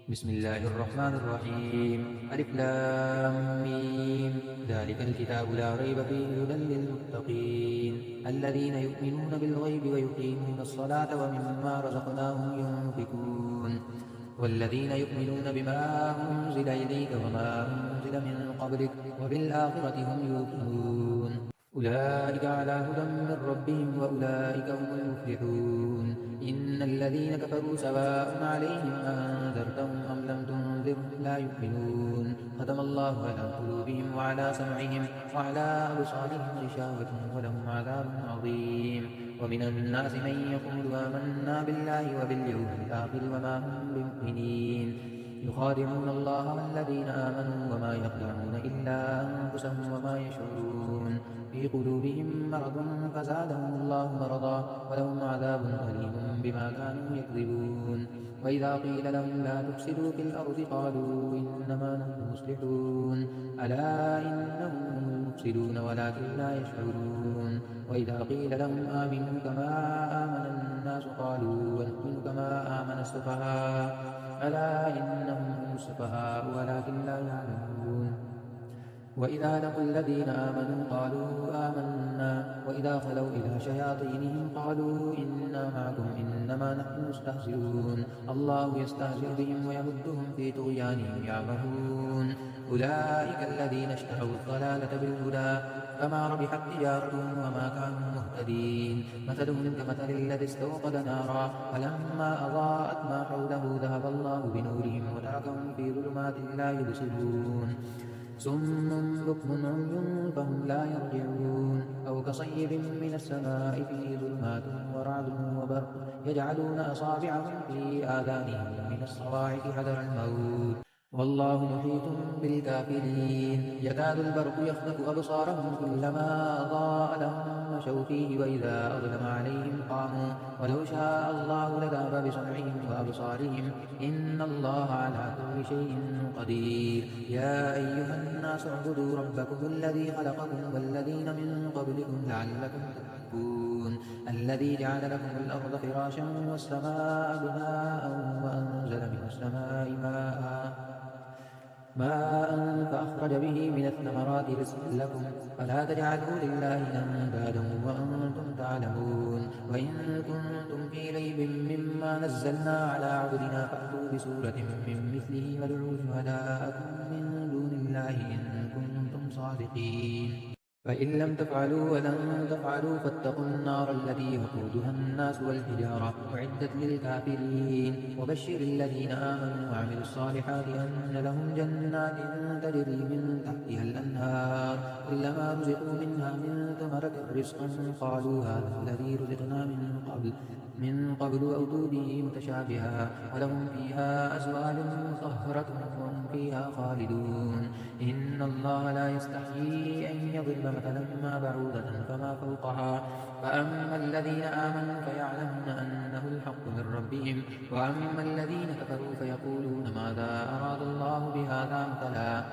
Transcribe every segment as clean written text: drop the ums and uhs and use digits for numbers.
بسم الله الرحمن الرحيم. ألف لام ميم. ذلك الكتاب لا ريب فيه هدى للمتقين الذين يؤمنون بالغيب ويقيمون الصلاة ومما رزقناهم ينفقون والذين يؤمنون بما أنزل إليك وما أنزل من قبلك وبالآخرة هم يوقنون أولئك على هدى من ربهم وأولئك هم المفلحون. إن الذين كفروا سواء عليهم أنذرتهم أم لم تنذرهم لا يؤمنون ختم الله على قلوبهم وعلى سمعهم وعلى أبصارهم غشاوة ولهم عذاب عظيم. ومن الناس من يقول آمنا بالله وباليوم الآخر وما هم بمؤمنين يخادعون الله والذين آمنوا وما يخدعون إلا أنفسهم وما يشعرون في قلوبهم مرض فزادهم الله مرضا ولهم عذاب أليم بما كانوا يكذبون. وإذا قيل لهم لا تفسدوا في الأرض قالوا إنما نحن مصلحون ألا إنهم هم المفسدون ولكن لا يشعرون. وإذا قيل لهم آمنوا كما آمن الناس قالوا ونؤمن كما آمن السفهاء ألا إنهم هم السفهاء ولكن لا يعلمون. وإذا لقوا الذين آمنوا قالوا آمنا وإذا خلوا إلى شياطينهم قالوا إنا معكم إنما نحن مستهزئون الله يستهزئ بهم ويمدهم في طغيانهم يعمهون. أولئك الذين اشتروا الضلالة بالهدى فما ربحت تجارتهم وما كانوا مهتدين مثلهم كمثل الذي استوقد نارا فلما أضاءت ما حوله ذهب الله بنورهم وتركهم في ظلمات لا يبصرون صم بكم عمي فهم لا يرجعون. أو كصيب من السماء فيه ظلمات ورعد وبرق يجعلون أصابعهم في آذانهم من الصواعق حذر الموت والله محيط بالكافرين. يكاد البرق يخطف أبصارهم كلما أضاء لهم مشوا فيه وإذا أظلم عليهم قاموا ولو شاء الله لذهب بسمعهم وأبصارهم إن الله على كل شيء قدير. يا أيها الناس اعبدوا ربكم الذي خلقكم والذين من قبلكم لعلكم تتقون الذي جعل لكم الأرض فراشا والسماء بناء وأنزل من السماء ماء فأخرج به من الثمرات رزقا لكم فلا تجعلوا لله أندادا وأنتم تعلمون. وإن كنتم في ريب مما نزلنا على عبدنا فأتوا بسورة من مثله وادعوا شهداءكم من دون الله إن كنتم صادقين فإن لم تفعلوا ولن تفعلوا فاتقوا النار التي وقودها الناس والحجارة أعدت للكافرين. وبشر الذين آمنوا وعملوا الصالحات أن لهم جنات تجري من تحتها الأنهار كلما رزقوا منها من ثمرة رزقا قالوا هذا الذي رزقنا من قبل وأتوا به متشابها ولهم فيها أزواج مطهرة وهم فيها خالدون. إن الله لا يستحيي أن يضرب مثلا ما بعوضة فما فوقها فأما الذين آمنوا فيعلمون أنه الحق من ربهم وأما الذين كفروا فيقولون ماذا أراد الله بهذا مثلا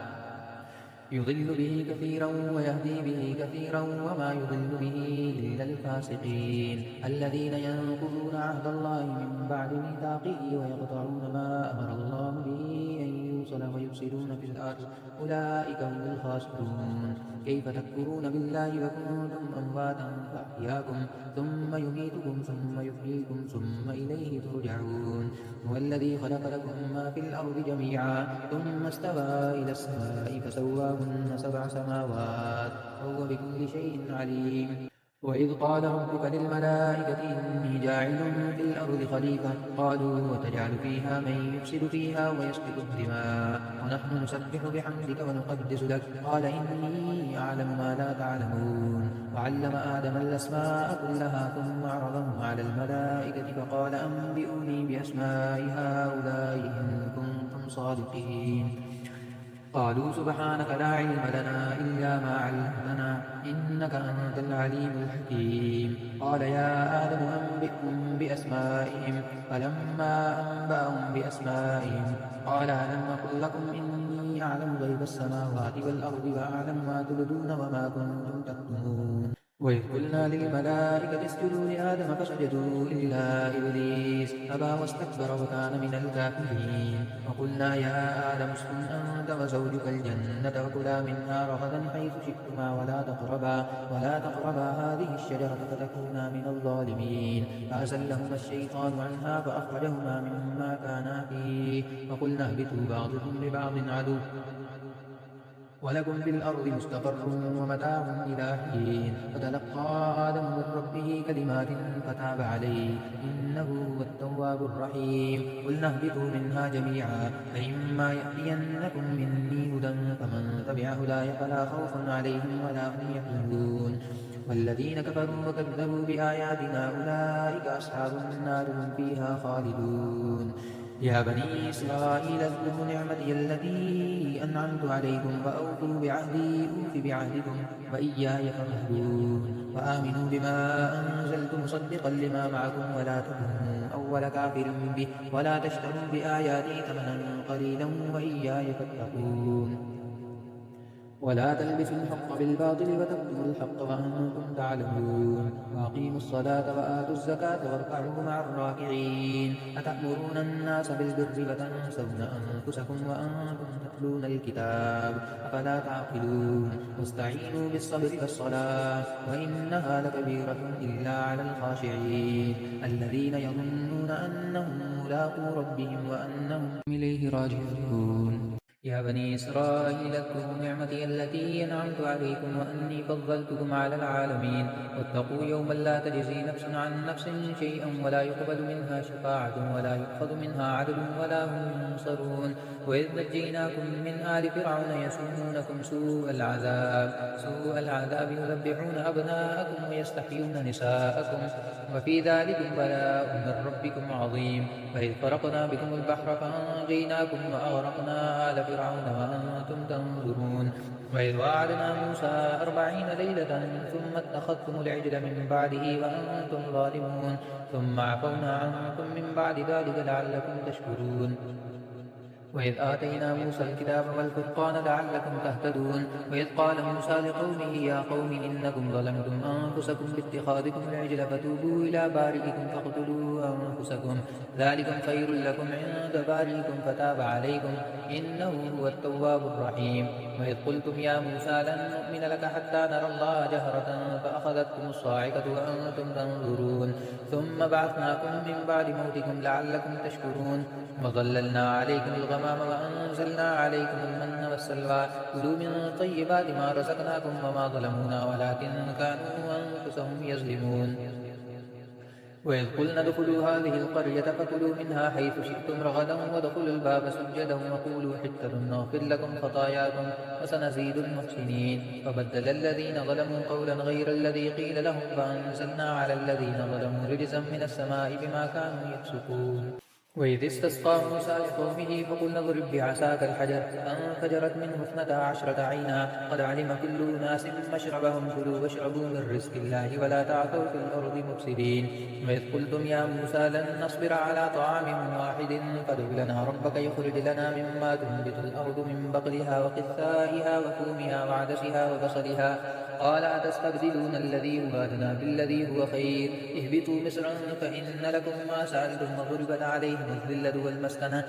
يضل به كثيرا ويهدي به كثيرا وما يضل به إلا الفاسقين الذين ينقضون عهد الله من بعد ميثاقه ويقطعون ما أمر الله به أن يوصل ويفسدون في الأرض أولئك هم الخاسرون. كيف تكفرون بالله وكنتم أمواتا فأحياكم ثم يميتكم ثم يحييكم ثم إليه ترجعون. هو الذي خلق لكم ما في الأرض جميعا ثم استوى إلى السماء فسواهن 7 سماوات وهو بكل شيء عليم. وإذ قال ربك للملائكة إني جاعل في الأرض خليفة قالوا وتجعل فيها من يفسد فيها ويسفك الدماء ونحن نسبح بحمدك ونقدس لك قال إني أعلم ما لا تعلمون. وعلم آدم الأسماء كلها ثم عرضهم على الملائكة فقال أنبئوني بأسماء هؤلاء إن كنتم صادقين. قالوا سبحانك لا علم لنا إلا ما علمتنا إنك أنت العليم الحكيم. قال يا آدم أنبئهم بأسمائهم فلما أنبأهم بأسمائهم قال ألم أقل لكم إني أعلم غيب السماوات والأرض وأعلم ما تبدون وما كنتم تكتمون وإذ قلنا للملائكة اسجدوا لآدم فسجدوا إلا إبليس أبى واستكبر وكان من الكافرين وقلنا يا آدم اسكن أنت وزوجك الجنة وكلا منها رغدا حيث شئتما ولا تقربا هذه الشجرة فتكونا من الظالمين فأزلهما الشيطان عنها فأخرجهما مما كانا فيه وقلنا اهبطوا بعضكم لبعض عدو ولكم في الأرض مستقر ومتاع إلى حين فتلقى آدم من ربه كلمات فتاب عليه إنه هو التواب الرحيم قلنا اهبطوا منها جميعا فإما يأتينكم مني هدى فمن تبع هداي فلا خوف عليهم ولا هم يحزنون والذين كفروا وكذبوا بآياتنا أولئك أصحاب النار هم فيها خالدون يا بني إسرائيل اذكروا نعمتي التي أنعمت عليكم وأوفوا بعهدي أوف بعهدكم وإياي فارهبون وآمنوا بما أنزلت مصدقا لما معكم ولا تكونوا أول كافر به ولا تشتروا بآياتي ثمنا قليلا وإياي فاتقون ولا تلبسوا الحق بالباطل وتكتموا الحق وأنتم تعلمون وأقيموا الصلاة وآتوا الزكاة واركعوا مع الراكعين أتأمرون الناس بالبر وتنسون أنفسكم وأنتم تتلون الكتاب أفلا تعقلون واستعينوا بالصبر والصلاة وإنها لكبيرة إلا على الخاشعين الذين يظنون أنهم ملاقو ربهم وأنهم إليه راجعون يا بني إسرائيل اذكروا نعمتي التي أنعمت عليكم وأني فضلتكم على العالمين واتقوا يوما لا تجزي نفس عن نفس شيئا ولا يقبل منها شفاعة ولا يؤخذ منها عدل ولا هم ينصرون وإذ نجيناكم من آل فرعون يسومونكم سوء العذاب يذبحون أبناءكم ويستحيون نساءكم وفي ذلكم بلاء من ربكم عظيم وإذ فرقنا بكم البحر فأنجيناكم وأغرقنا آل فرعون وأنتم تنظرون وإذ وعدنا موسى 40 ليلة ثم اتخذتم العجل من بعده وأنتم ظالمون ثم عفونا عنكم من بعد ذلك لعلكم تشكرون وإذ آتينا موسى الكتاب والفرقان لعلكم تهتدون وإذ قال موسى لقومه يا قوم إنكم ظلمتم أنفسكم باتخاذكم العجل فتوبوا إلى بارئكم فاقتلوا أنفسكم ذلكم خير لكم عند بارئكم فتاب عليكم إنه هو التواب الرحيم وإذ قلتم يا موسى لن نؤمن لك حتى نرى الله جهرة فأخذتكم الصاعقة وأنتم تنظرون ثم بعثناكم من بعد موتكم لعلكم تشكرون وظللنا عليكم الغمام وأنزلنا عليكم المن والسلوى كلوا من طيبات ما رزقناكم وما ظلمونا ولكن كانوا أنفسهم يظلمون وإذ قلنا ادخلوا هذه القرية فكلوا منها حيث شئتم رغدا وادخلوا الباب سجدا وقولوا حتة نغفر لكم خطاياكم وسنزيد المحسنين فبدل الذين ظلموا قولا غير الذي قيل لهم فأنزلنا على الذين ظلموا رجزا من السماء بما كانوا يفسقون وإذ استسقى موسى لقومه فقلنا اضرب بعصاك الحجر فانفجرت منه 12 عينا قد علم كل أناس مشربهم كلوا واشربوا من رزق الله ولا تعثوا في الأرض مفسدين وإذ قلتم يا موسى لن نصبر على طعام واحد فادع لنا ربك يخرج لنا مما تنبت الأرض من بقلها وقثائها وفومها وعدسها وبصلها قال أتستبدلون الذي هو أدنى بالذي هو خير اهبطوا مصرا فإن لكم ما سألتم وضربت عليهم الذلة والمسكنة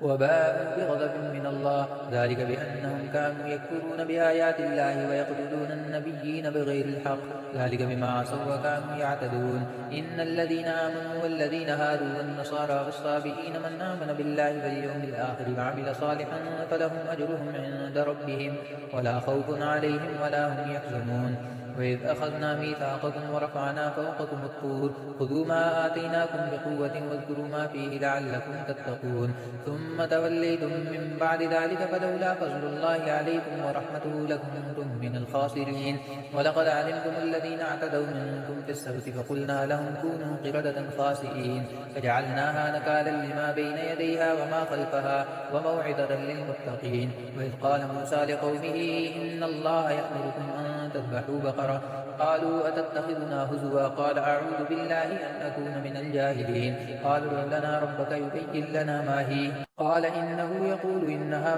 وباءوا بغضب من الله ذلك بأنهم كانوا يكفرون بآيات الله ويقتلون النبيين بغير الحق ذلك بما عصوا وكانوا يعتدون إن الذين آمنوا والذين هادوا والنصارى والصابئين من آمن بالله واليوم الآخر وعمل صالحا فلهم أجرهم عند ربهم ولا خوف عليهم ولا هم يحزنون وإذ أخذنا ميثاقكم ورفعنا فوقكم الطور خذوا ما آتيناكم بقوة واذكروا ما فيه لعلكم تتقون ثم توليتم من بعد ذلك فلولا فضل الله عليكم ورحمته لكنتم من الخاسرين ولقد علمتم الذين اعتدوا منكم في السبت فقلنا لهم كونوا قردة خاسئين فجعلناها نكالا لما بين يديها وما خلفها وموعظة للمتقين وإذ قال موسى لقومه إن الله يأمركم أن تذبحوا بقرة. قالوا أتتخذنا هزوا؟ قال أعوذ بالله أن أكون من الجاهلين. قالوا ادع لنا ربك يبين لنا ما هي. قال إنه يقول إنها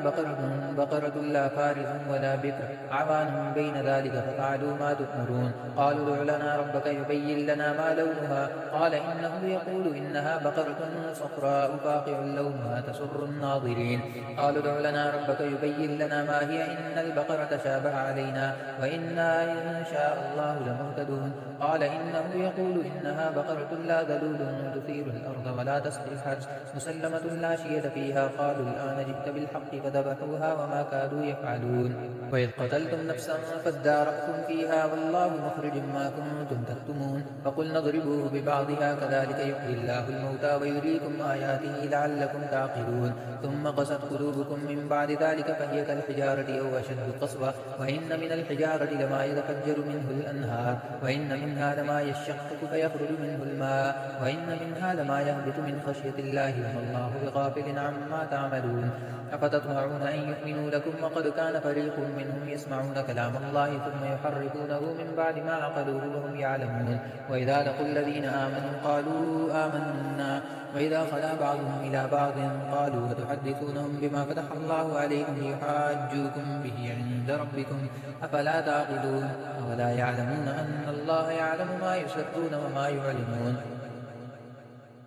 بقرة لا فارض ولا بكر عوان بين ذلك ففعلوا ما تؤمرون. قالوا ادع لنا ربك يبين لنا ما لونها. قال إنه يقول إنها بقرة صفراء فاقع لونها تسر الناظرين. قالوا ادع لنا ربك يبين لنا ما هي إن البقرة تشابه علينا وإنا إن شاء الله لمهتدون. قال إنه يقول إنها بقرة لا ذلول تثير الأرض ولا تسقي الحرث مسلمة لا شية فيها. قالوا الآن جئت بالحق فذبحوها وما كادوا يفعلون. وإذ قتلتم نفسا فادارأتم فيها والله مخرج ما كنتم تكتمون. فقلنا اضربوه ببعضها كذلك يحيي الله الموتى ويريكم آياته لعلكم تعقلون. ثم قست قلوبكم من بعد ذلك فهي كالحجارة أو أشد قسوة. وإن من الحجارة لما يتفجر منه الأنهار وإن منها لما يشقق فيخرج منه الماء وإن منها لما يهبط من خشية الله وما الله بغافل عما تعملون. أفتطمعون أن يؤمنوا لكم وقد كان فريق منهم يسمعون كلام الله ثم يحرفونه من بعد ما عقلوه وهم يعلمون. وإذا لقوا الذين آمنوا قالوا آمنا وإذا خلا بعضهم إلى بعض قالوا أتحدثونهم بما فتح الله عليكم ليحاجوكم به عند ربكم أفلا تعقلون. أولا يعلمون أن الله يعلم ما يسرون وما يعلنون.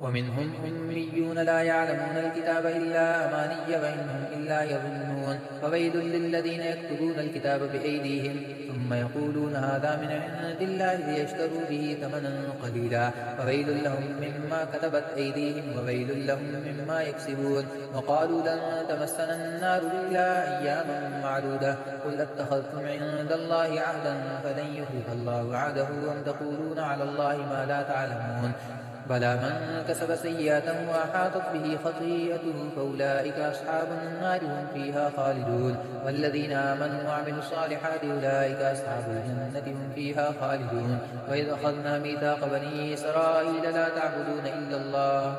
ومنهم أميون لا يعلمون الكتاب إلا أماني وإنهم إلا يظنون. فويل للذين يكتبون الكتاب بأيديهم ثم يقولون هذا من عند الله ليشتروا به ثمنا قليلا فويل لهم مما كتبت أيديهم وويل لهم مما يكسبون. وقالوا لن تمسنا النار إلا أياما معدودة قل اتخذتم عند الله عهدا فلن يخلف الله عهده أم تقولون على الله ما لا تعلمون. بلى من كسب سيئة وأحاطت به خطيئته فأولئك أصحاب النار هم فيها خالدون. والذين آمنوا وعملوا الصالحات أولئك أصحاب الجنة هم فيها خالدون. وإذ أخذنا ميثاق بني إسرائيل لا تعبدون إلا الله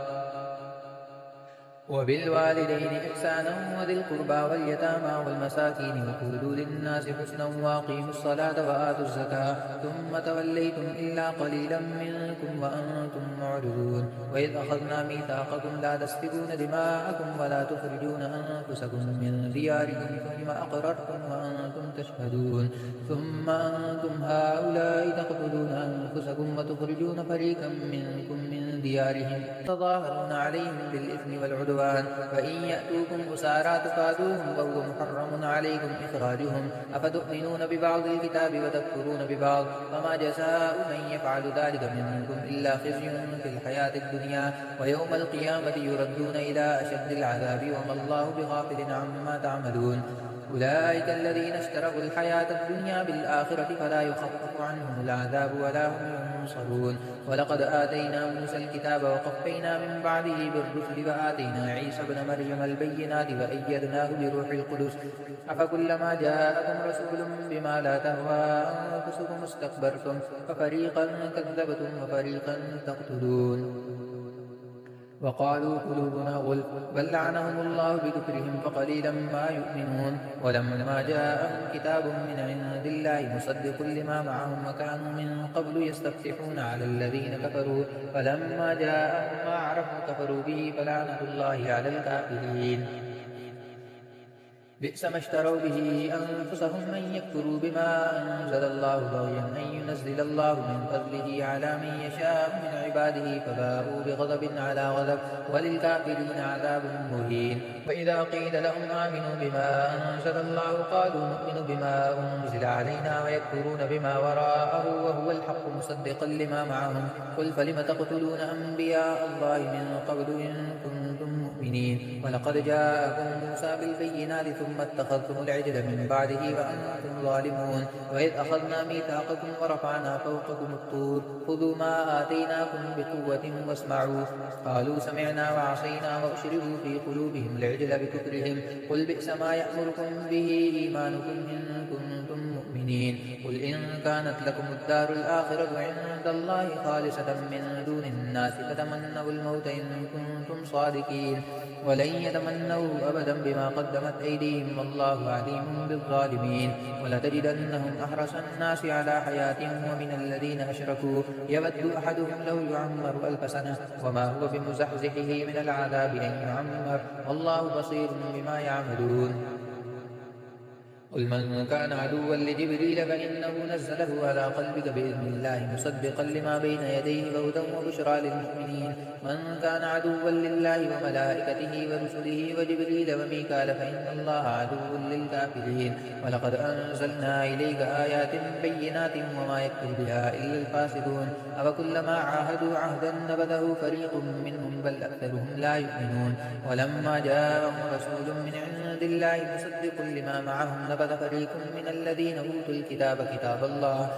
وبالوالدين إحسانا وذي القربى واليتامى والمساكين وقولوا للناس حسنا وأقيموا الصلاة وآتوا الزكاة ثم توليتم إلا قليلا منكم وأنتم معرضون. وإذ أخذنا ميثاقكم لا تسفكون دماءكم ولا تخرجون أنفسكم من دياركم ثم أقررتم وأنتم تشهدون. ثم أنتم هؤلاء تقتلون أنفسكم وتخرجون فريقا منكم من ديارهم تظاهرون عليهم بالإثم والعدوان فإن يأتوكم أسارى تفادوهم وهو محرم عليكم إخراجهم أفتؤمنون ببعض الكتاب وتكفرون ببعض وما جزاء من يفعل ذلك منكم إلا خزي في الحياة الدنيا ويوم القيامة يردون إلى أشد العذاب وما الله بغافل عما تعملون. أولئك الذين اشتروا الحياة الدنيا بالآخرة فلا يخفف عنهم العذاب ولا هم ينصرون. ولقد آتينا موسى الكتاب وقفينا من بعده بالرسل وآتينا عيسى ابن مريم البينات وأيدناه بروح القدس أفكلما جاءكم رسول بما لا تهوى أنفسكم استكبرتم ففريقا كذبتم وفريقا تقتلون. وقالوا قلوبنا غلف بل لعنهم الله بكفرهم فقليلا ما يؤمنون. ولما جاءهم كتاب من عند الله مصدق لما معهم وكانوا من قبل يستفتحون على الذين كفروا فلما جاءهم ما عرفوا كفروا به فلعنة الله على الكافرين. بئس ما اشتروا به أنفسهم أن يكفروا بما أنزل الله بغيا أن ينزل الله من فضله على من يشاء من عباده فباءوا بغضب على غضب وللكافرين عذاب مهين. وإذا قيل لهم آمنوا بما أنزل الله قالوا نؤمن بما أنزل علينا ويكفرون بما وراءه وهو الحق مصدقا لما معهم قل فلم تقتلون أنبياء الله من قبل إن كنتم مؤمنين. ولقد جاءكم موسى بالبينات ثم اتخذتم العجل من بعده وأنتم ظالمون. وإذ أخذنا ميثاقكم ورفعنا فوقكم الطور خذوا ما آتيناكم بقوة واسمعوا قالوا سمعنا وعصينا وأشربوا في قلوبهم العجل بكفرهم قل بئس ما يأمركم به إيمانكم إن كنتم مؤمنين. المؤمنين قل إن كانت لكم الدار الآخرة عند الله خالصة من دون الناس فتمنوا الموت إن كنتم صادقين ولن يتمنوا أبدا بما قدمت أيديهم والله عليم بالظالمين ولتجدنهم أحرص الناس على حياة ومن الذين أشركوا يود أحدهم لو يعمر 1000 سنة وما هو بمزحزحه من العذاب أن يعمر والله بصير بما يعملون قل من كان عدوا لجبريل فإنه نزله على قلبك بإذن الله مصدقا لما بين يديه هدى وبشرى للمؤمنين من كان عدوا لله وملائكته ورسله وجبريل وميكال فإن الله عدو للكافرين ولقد أنزلنا إليك آيات بينات وما يكفر بها إلا الفاسقون أفكلما عاهدوا عهدا نبذه فريق منهم بل أكثرهم لا يؤمنون ولما جاءهم رسول من عند الله مصدق لما معهم نبذ فريق من الذين أوتوا الكتاب كتاب الله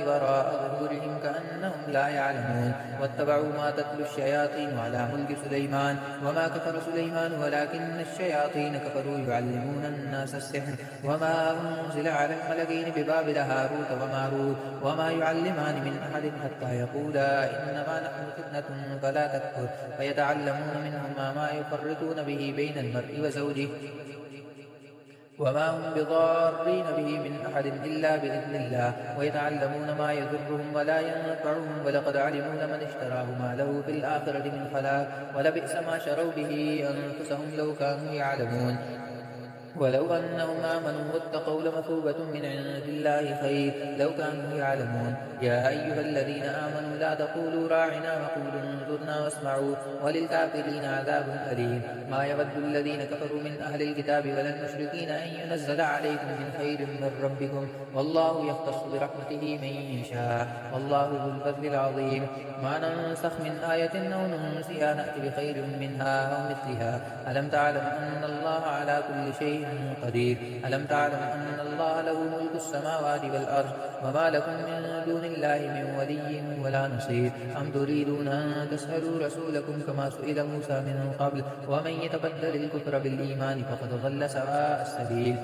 وراء ظهورهم كأنهم لا يعلمون واتبعوا ما تتلو الشياطين على ملك سليمان وما كفر سليمان ولكن الشياطين كفروا يعلمون الناس السحر وما أنزل على الملكين ببابل هاروت وماروت وما يعلمان من أحد حتى يقولا إنما نحن فتنة فلا تكفر فيتعلمون منهما ما يفرقون به بين المرء وزوجه وما هم بضارين به من أحد إلا بإذن الله ويتعلمون ما يضرهم ولا ينفعهم ولقد علموا لمن اشتراه ما له في الآخرة من خلاق ولبئس ما شروا به أنفسهم لو كانوا يعلمون ولو أنهم آمنوا واتقوا لمثوبة من عند الله خير لو كانوا يعلمون يا أيها الذين آمنوا لا تقولوا راعنا وقولوا انظرنا واسمعوا وللكافرين عذاب أليم ما يود الذين كفروا من أهل الكتاب ولا المشركين أن ينزل عليكم من خير من ربكم والله يختص برحمته من يشاء والله ذو الفضل العظيم ما ننسخ من آية أو ننسها نأتي بخير منها أو مثلها ألم تعلم أن الله على كل شيء قدير ألم تعلم أن الله له ملك السماوات والأرض وما لكم من دون الله من ولي ولا نصير أم تريدون أن تسألوا رسولكم كما سئل موسى من قبل ومن يتبدل الكفر بالإيمان فقد ضل سواء السبيل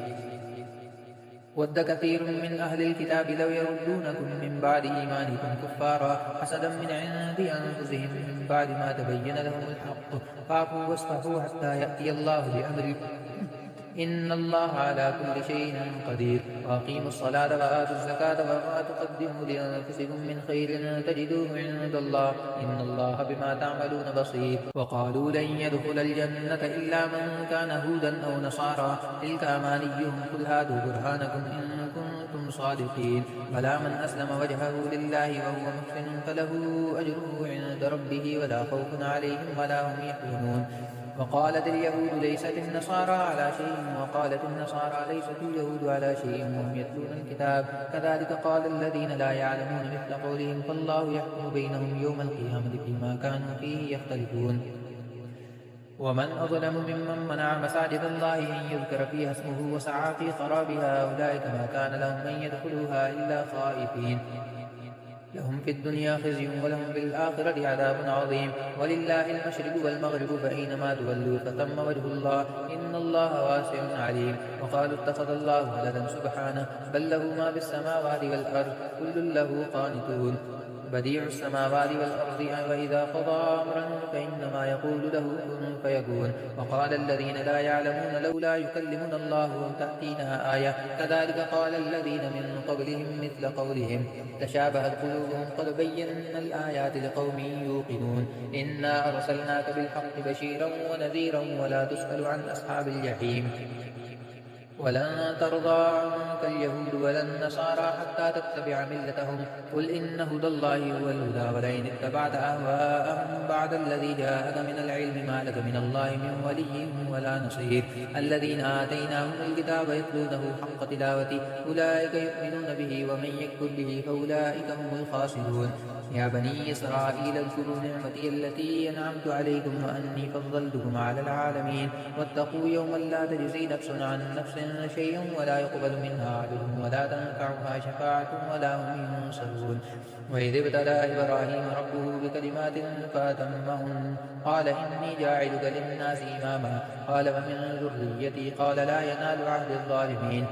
ود كثير من أهل الكتاب لو يردونكم من بعد إيمانكم كفارا حسدا من عند أنفسهم من بعد ما تبين لهم الحق فاعفوا واصفحوا حتى يأتي الله بأمره إن الله على كل شيء قدير وأقيموا الصلاة وآتوا الزكاة وما تقدموا لأنفسكم من خير تجدوه عند الله إن الله بما تعملون بصير وقالوا لن يدخل الجنة إلا من كان هودا أو نصارى تلك أمانيهم قل هاتوا برهانكم إن كنتم صادقين بلى من أسلم وجهه لله وهو محسن فله أجره عند ربه ولا خوف عليهم ولا هم يحزنون وقالت اليهود ليست النصارى على شيء وقالت النصارى ليست اليهود على شيء وهم يتلون الكتاب كذلك قال الذين لا يعلمون مثل قولهم فالله يحكم بينهم يوم القيامة فيما كانوا فيه يختلفون ومن أظلم ممن منع مساجد الله أن يذكر فيها اسمه وسعى في خرابها أولئك ما كان لهم أن يدخلوها إلا خائفين لهم في الدنيا خزي ولهم في الآخرة عذاب عظيم ولله المشرق والمغرب فأينما تولوا فثم وجه الله إن الله واسع عليم وقالوا اتخذ الله ولدا سبحانه بل له ما في السماوات والأرض كل له قانتون بديع السماوات والأرض وإذا قضى أمرا فإنما يقول له كن فيكون وقال الذين لا يعلمون لولا يكلمنا الله أو تأتينا آية كذلك قال الذين من قبلهم مثل قولهم تشابهت قلوبهم قد بينا الآيات لقوم يوقنون إنا أرسلناك بالحق بشيرا ونذيرا ولا تسأل عن أصحاب الجحيم ولن ترضى عنك اليهود ولا النصارى حتى تتبع ملتهم قل إن هدى الله هو الهدى ولئن اتبعت أهواءهم بعد الذي جاءك من العلم ما لك من الله من ولي ولا نصير الذين آتيناهم الكتاب يتلونه حق تلاوته أولئك يؤمنون به ومن يكفر به فأولئك هم الخاسرون يا بني إسرائيل اذكروا نعمتي التي أنعمت عليكم وأني فضلتكم على العالمين واتقوا يوما لا تجزي نفس عن نفس شيئا ولا يقبل منها عدل ولا تنفعها شفاعة ولا هم ينصرون وإذ ابتلى إبراهيم ربه بكلمات فأتمهن قال إني جاعلك للناس إماما قال ومن ذريتي قال لا ينال عهد الظالمين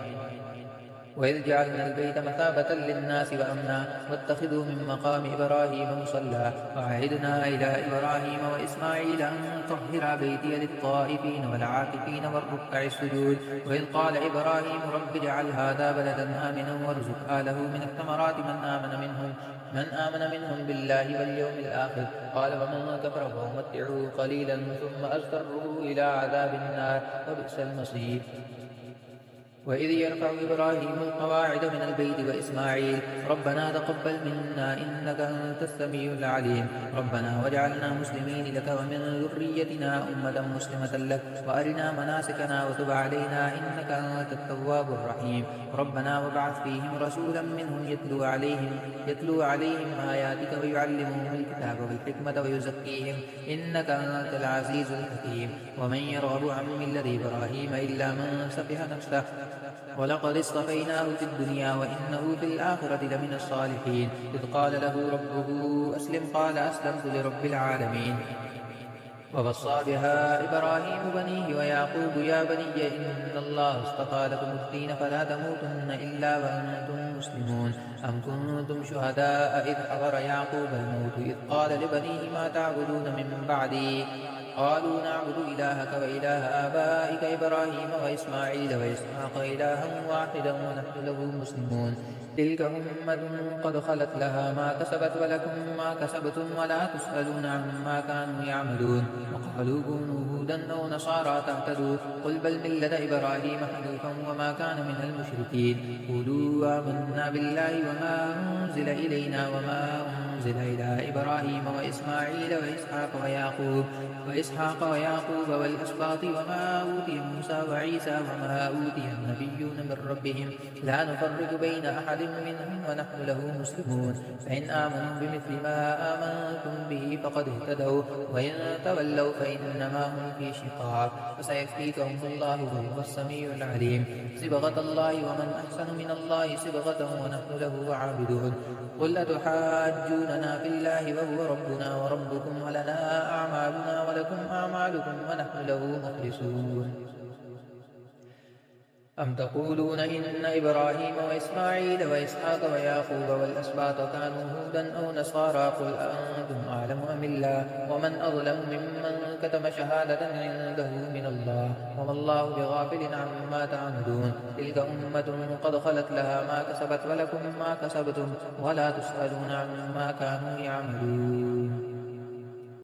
وإذ جعلنا البيت مثابة للناس وأمنا واتخذوا من مقام إبراهيم مصلى وعهدنا إلى إبراهيم وإسماعيل أن طهر بيتي للطائفين والعاكفين والركع السجود وإذ قال إبراهيم رب اجعل هذا بلدا آمنا وارزق أهله من الثمرات من آمن منهم بالله واليوم الآخر قال ومن كفر فأمتعه قليلا ثم أضطره إلى عذاب النار وبئس المصير وإذ يرفع إبراهيم القواعد من البيت وإسماعيل ربنا تقبل منا إنك أنت السميع العليم ربنا واجعلنا مسلمين لك ومن ذريتنا أمة مسلمة لك وأرنا مناسكنا وتب علينا إنك أنت التواب الرحيم ربنا وابعث فيهم رسولا منهم يتلو عليهم آياتك ويعلمهم الكتاب والحكمة ويزكيهم إنك أنت العزيز الحكيم ومن يرغب عن ملة إبراهيم إلا من سفه نفسه ولقد اصطفيناه في الدنيا وإنه في الآخرة لمن الصالحين إذ قال له ربه أسلم قال أسلمت لرب العالمين ووصى بها إبراهيم بنيه ويعقوب يا بني إن الله اصطفى لكم الدين فلا تموتن إلا وأنتم مسلمون أم كنتم شهداء إذ حضر يعقوب الموت إذ قال لبنيه ما تعبدون من بعدي قالوا نعبد إلهك وإله آبائك إبراهيم وإسماعيل وإسحاق إلها واحدا ونحن له مسلمون تلك أمة قد خلت لها ما كسبت ولكم ما كسبتم ولا تسألون عما كانوا يعملون وقالوا كونوا هودا أو نصارى تهتدوا قل بل ملة إبراهيم حنيفا وما كان من المشركين قولوا آمنا بالله وما أنزل إلينا وما أنزل إلى إبراهيم وإسماعيل وإسحاق ويعقوب والأسباط وما أوتي موسى وعيسى وما أوتي النبيون من ربهم لا نفرق بين أحد منهم ونحن له مسلمون فإن آمنوا بمثل ما آمنتم به فقد اهتدوا وإن تولوا فإنما هم في شقاق فسيكفيكهم الله وهو السميع العليم صبغة الله ومن أحسن من الله صبغة ونحن له عابدون قل أتحاجوننا في الله وهو ربنا وربكم ولنا أعمالنا ولكم أعمالكم ونحن له مخلصون أم تقولون إن إبراهيم وإسماعيل وإسحاق ويعقوب والأسباط كانوا هودا أو نصارى قل أأنتم أعلم أم الله ومن أظلم ممن كتم شهادة عنده من الله وما الله بغافل عما تعملون تلك أمة قد خلت لها ما كسبت ولكم ما كسبتم ولا تسألون عما كانوا يعملون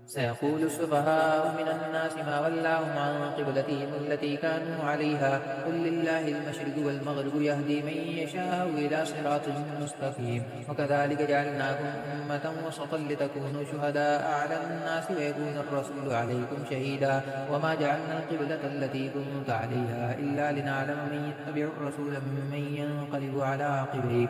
سيقول السفهاء من الناس ما ولاهم عن قبلتهم التي كانوا عليها قل لله المشرق والمغرب يهدي من يشاء إلى صراط مستقيم وكذلك جعلناكم أمة وسطا لتكونوا شهداء على الناس ويكون الرسول عليكم شهيدا وما جعلنا القبلة التي كنت عليها إلا لنعلم من يتبع الرسول ممن ينقلب على عقبيه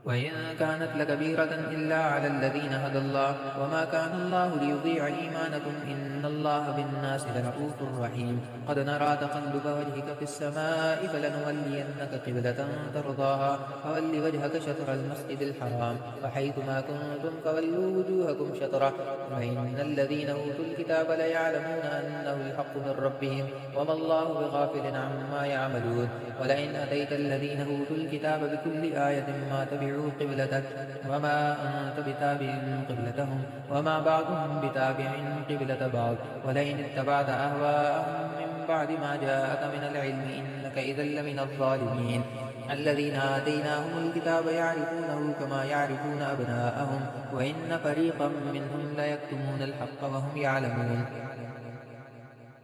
وإن كانت لكبيرة إلا على الذين هدى الله وما كان الله ليضيع إيمانكم إن الله بالناس لرؤوف رحيم قد نرى تقلب وجهك في السماء فلنولينك قبلة ترضاها فول وجهك شطر المسجد الحرام وحيثما كنتم فولوا وجوهكم شطره وإن الذين أوتوا الكتاب ليعلمون أنه الحق من ربهم وما الله بغافل عما يعملون ولئن أتيت الذين أوتوا الكتاب بكل آية ما تبعوا قبلتك وما أنت بتابع قبلتهم وما بعضهم بتابع قبلة بعض ولئن اتبعت أهواءهم من بعد ما جاءك من العلم إنك إذا لمن الظالمين الذين آتيناهم الكتاب يعرفونه كما يعرفون أبناءهم وإن فريقا منهم ليكتمون الحق وهم يعلمون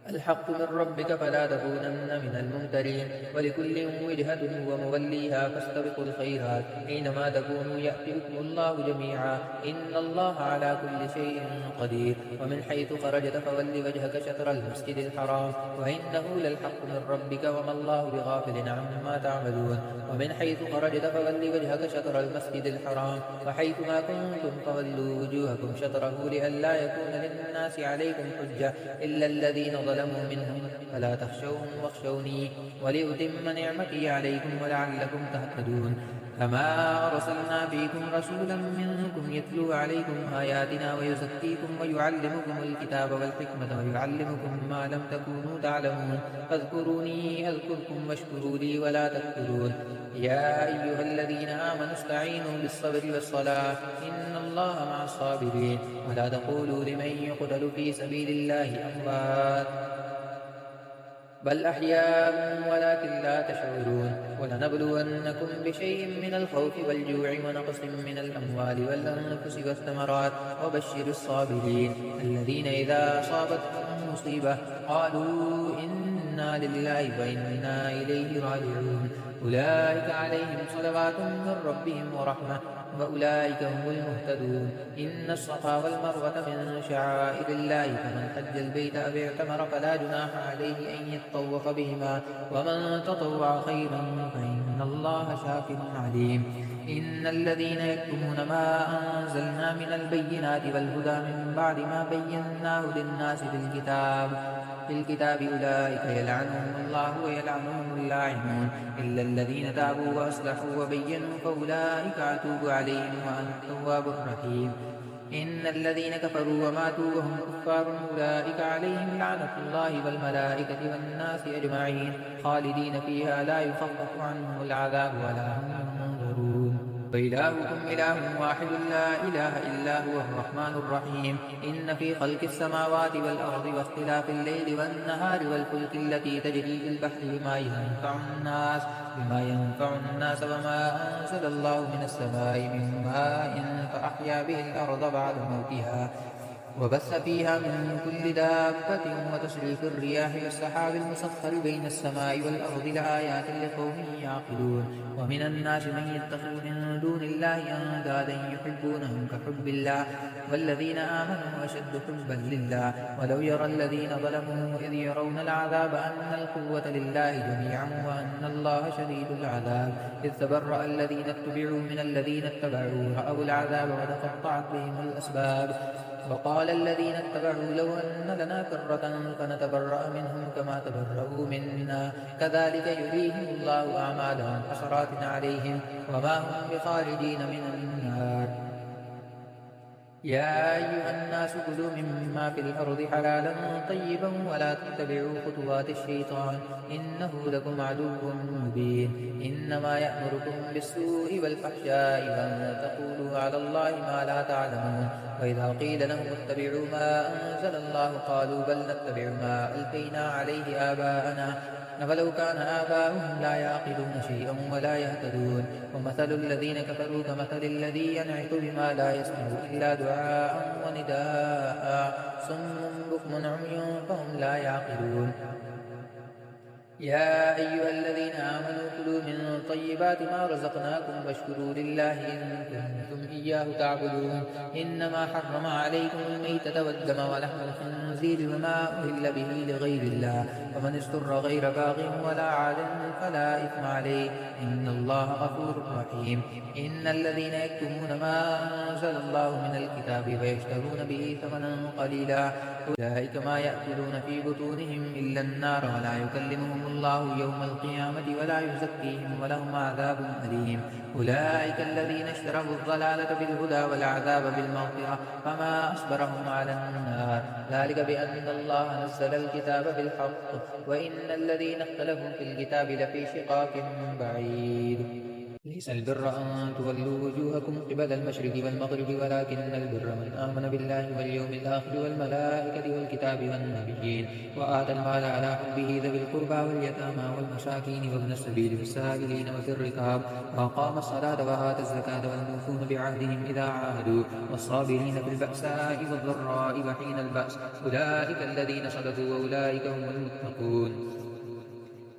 الحق من ربك فلا تكونن من الممترين ولكل وجهة وموليها فاستبقوا الخيرات أينما تكونوا يأتي بكم الله جميعا إن الله على كل شيء قدير ومن حيث خرجت فول وجهك شطر المسجد الحرام وإنه للحق من ربك وما الله بغافل عما تعملون ومن حيث خرجت فول وجهك شطر المسجد الحرام وحيثما كنتم فولوا وجوهكم شطره لئلا يكون للناس عليكم حجة إلا الذين ظلموا ظلموا منهم فلا تخشوهم واخشوني ولأتم نعمتي عليكم ولعلكم تهتدون. كما أرسلنا فيكم رسولا منكم يتلو عليكم آياتنا ويزكيكم ويعلمكم الكتاب والحكمة ويعلمكم ما لم تكونوا تعلمون فاذكروني أذكركم واشكروا لي ولا تكفرون. يا أيها الذين آمنوا استعينوا بالصبر والصلاة إن الله مع الصابرين ولا تقولوا لمن يقتل في سبيل الله أموات بل أحياء ولكن لا تشعرون. ولنبلونكم بشيء من الخوف والجوع ونقص من الأموال والأنفس والثمرات وبشر الصابرين الذين إذا أصابتهم مصيبة قالوا إنا لله وإنا إليه راجعون أولئك عليهم صلوات من ربهم ورحمة وأولئك هم المهتدون. إن الصفا والمروة من شعائر الله فمن حج البيت أو اعتمر فلا جناح عليه أن يطوف بهما ومن تطوع خيرا فإن الله شاكر عليم. إن الذين يكتمون ما أنزلنا من البينات والهدى من بعد ما بيناه للناس في الكتاب أولئك يلعنهم الله ويلعنهم اللاعنون إلا الذين تابوا وأصلحوا وبينوا فأولئك أتوب عليهم وأنا التواب الرحيم. إن الذين كفروا وماتوا وهم كفار أولئك عليهم لعنة الله والملائكة والناس أجمعين خالدين فيها لا يخفف عنهم العذاب ولا هم ينظرون. وإلهكم إله واحد لا إله إلا هو الرحمن الرحيم. إن في خلق السماوات والأرض واختلاف الليل والنهار والفلك التي تجري في البحر بما ينفع الناس وما أنزل الله من السماء من ماء فأحيا به الأرض بعد موتها وبث فيها من كل دابة وتصريف الرياح والسحاب المسخر بين السماء والأرض لآيات لقوم يعقلون. ومن الناس من يتخذ من دون الله أندادا يحبونهم كحب الله والذين آمنوا أشد حبا لله ولو يرى الذين ظلموا إذ يرون العذاب أن القوة لله جميعا وأن الله شديد العذاب إذ تبرأ الذين اتبعوا من الذين اتبعوا رأوا العذاب وتقطعت بهم الأسباب وقال الذين اتبعوا لو أن لنا كرة فنتبرأ منهم كما تبرأوا منا كذلك يريهم الله أعمالهم حسرات عليهم وما هم بخارجين من النار. يا أيها الناس كلوا مما في الأرض حلالا طيبا ولا تتبعوا خطوات الشيطان إنه لكم عدو مبين. إنما يأمركم بالسوء والفحشاء وأن تقولوا على الله ما لا تعلمون. وإذا قيل لهم اتبعوا ما أنزل الله قالوا بل نتبع ما ألفينا عليه آباءنا أفلو كان آباؤهم لا يعقلون شيئا ولا يهتدون. ومثل الذين كفروا كمثل الذي ينعق بما لا يسمع إلا دعاء ونداء صم بكم عمي فهم لا يعقلون. يا أيها الذين آمنوا كلوا من طيبات ما رزقناكم واشكروا لله إن كنتم إياه تعبدون. إنما حرم عليكم الميتة والدم ولحم الخنزير وما أهل به لغير الله ومن استر غير باغ ولا عاد فلا إثم عليه إن الله غفور رحيم. إن الذين يكتمون ما أنزل الله من الكتاب ويشترون به ثمنا قليلا أولئك ما يأكلون في بطونهم إلا النار ولا يكلمهم الله يوم القيامة ولا يزكيهم ولهم عذاب أليم. أولئك الذين اشتروا الضلالة بالهدى والعذاب بالمغفرة فما أصبرهم على النار ذلك بأن الله نزل الكتاب بالحق وإن الذين اختلفوا في الكتاب لفي شقاق بعيد. ليس البر أن تولوا وجوهكم قبل المشرق والمغرب ولكن البر من آمن بالله واليوم الآخر والملائكة والكتاب والنبيين وآتى المال على حبه ذوي القربى واليتامى والمساكين وابن السبيل والسائلين وفي الركاب وأقام الصلاة وآتى الزكاة والموفون بعهدهم إذا عاهدوا والصابرين في البأساء والضراء وحين البأس أولئك الذين صدقوا وأولئك هم المتقون.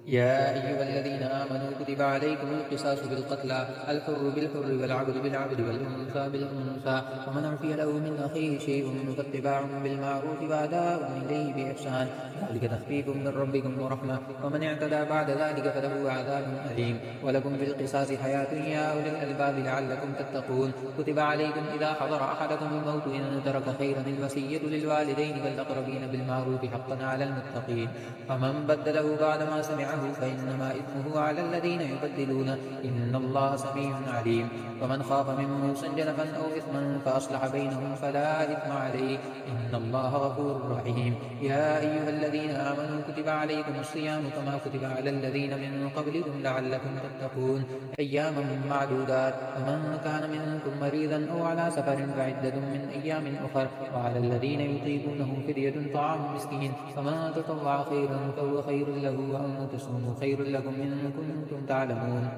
يا أيها الذين آمنوا كتب عليكم القصاص في القتلى الحر بالحر والعبد بالعبد والأنثى بالأنثى ومن عفي له من أخيه شيء فاتباع بالمعروف وأداء إليه بإحسان ذلك تخفيف من ربكم ورحمة ومن اعتدى بعد ذلك فله عذاب أليم ولكم في القصاص حياة يا أولي الألباب لعلكم تتقون كتب عليكم إذا حضر أحدكم الموت إن ترك خيرا الوصية للوالدين والأقربين بالمعروف حقا على المتقين فمن بدله بعد ما سمعه فإنما إثمه على الذين يبدلون إن الله سميع عليم ومن خاف من موص جنفا أو إثما فأصلح بينهم فلا إثم عليه إن الله غفور رحيم يا أيها الذين آمنوا كتب عليكم الصيام كما كتب على الذين من قبلكم لعلكم تتقون أياما معدودات فمن كان منكم مريضا أو على سفر فعدة من أيام أخر وعلى الذين يطيقونه فدية طعام مسكين فمن تطوع خيرا فهو خير له وأن تصوموا خير لكم إن كنتم تعلمون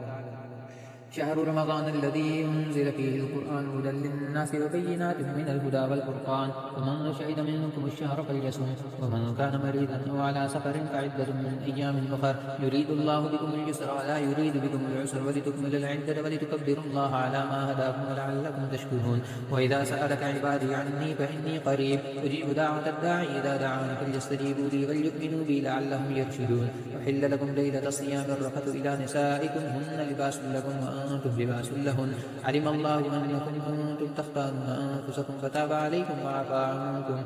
شهر رمضان الذي أنزل فيه القرآن هدى للناس وبينات من الهدى والفرقان فمن شهد منكم الشهر فليصم ومن كان مريضا أو على سفر فعدة من أيام أخر يريد الله بكم اليسر ولا يريد بكم العسر ولتكملوا العدة ولتكبروا الله على ما هداكم ولعلكم تشكرون وإذا سألك عبادي عني فإني قريب أجيب دعوة الداعي إذا دعاني فليستجيبوا لي وليؤمنوا بي لعلهم يرشدون أحل لكم ليلة الصيام الرفث إلى نسائكم هن لباس لكم وأنتم لباس لهن علم الله أنكم كنتم تختارون أنفسكم فتاب عليكم وعفى عنكم